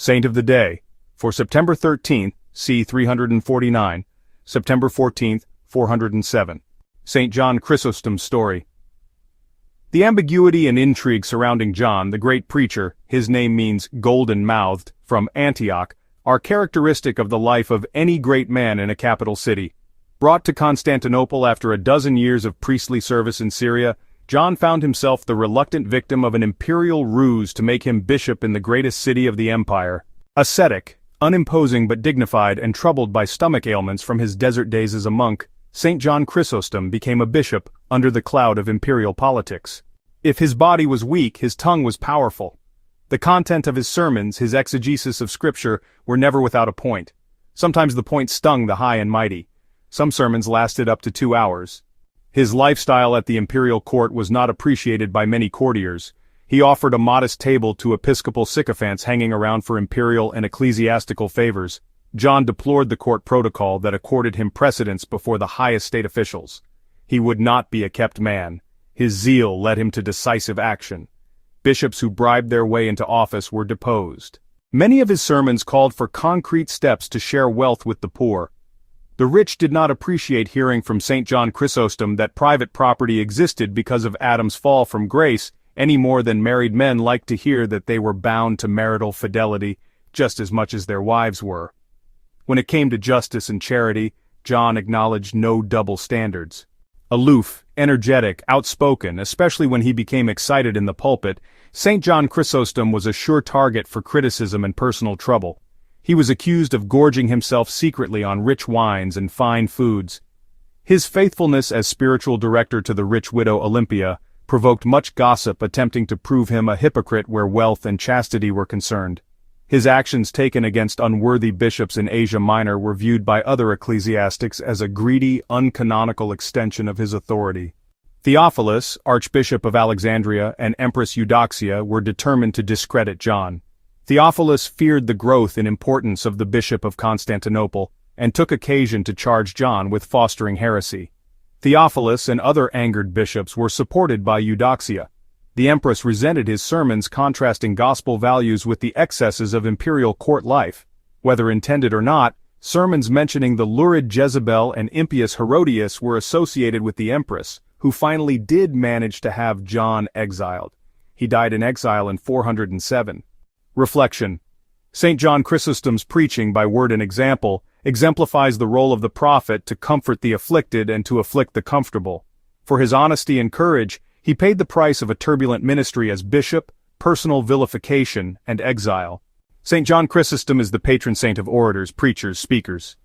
Saint of the Day, for September 13th, c. 349, September 14th, 407. St. John Chrysostom's story. The ambiguity and intrigue surrounding John, the great preacher, his name means golden-mouthed, from Antioch, are characteristic of the life of any great man in a capital city. Brought to Constantinople after a dozen years of priestly service in Syria, John found himself the reluctant victim of an imperial ruse to make him bishop in the greatest city of the empire. Ascetic, unimposing but dignified and troubled by stomach ailments from his desert days as a monk, St. John Chrysostom became a bishop under the cloud of imperial politics. If his body was weak, his tongue was powerful. The content of his sermons, his exegesis of scripture, were never without a point. Sometimes the point stung the high and mighty. Some sermons lasted up to 2 hours. His lifestyle at the imperial court was not appreciated by many courtiers. He offered a modest table to episcopal sycophants hanging around for imperial and ecclesiastical favors. John deplored the court protocol that accorded him precedence before the highest state officials. He would not be a kept man. His zeal led him to decisive action. Bishops who bribed their way into office were deposed. Many of his sermons called for concrete steps to share wealth with the poor. The rich did not appreciate hearing from St. John Chrysostom that private property existed because of Adam's fall from grace, any more than married men liked to hear that they were bound to marital fidelity just as much as their wives were. When it came to justice and charity, John acknowledged no double standards. Aloof, energetic, outspoken, especially when he became excited in the pulpit, St. John Chrysostom was a sure target for criticism and personal trouble. He was accused of gorging himself secretly on rich wines and fine foods. His faithfulness as spiritual director to the rich widow Olympia provoked much gossip attempting to prove him a hypocrite where wealth and chastity were concerned. His actions taken against unworthy bishops in Asia Minor were viewed by other ecclesiastics as a greedy, uncanonical extension of his authority. Theophilus, Archbishop of Alexandria, and Empress Eudoxia were determined to discredit John. Theophilus feared the growth in importance of the Bishop of Constantinople, and took occasion to charge John with fostering heresy. Theophilus and other angered bishops were supported by Eudoxia. The empress resented his sermons contrasting gospel values with the excesses of imperial court life. Whether intended or not, sermons mentioning the lurid Jezebel and impious Herodias were associated with the empress, who finally did manage to have John exiled. He died in exile in 407. Reflection. St. John Chrysostom's preaching by word and example exemplifies the role of the prophet to comfort the afflicted and to afflict the comfortable. For his honesty and courage, he paid the price of a turbulent ministry as bishop, personal vilification, and exile. St. John Chrysostom is the patron saint of orators, preachers, speakers.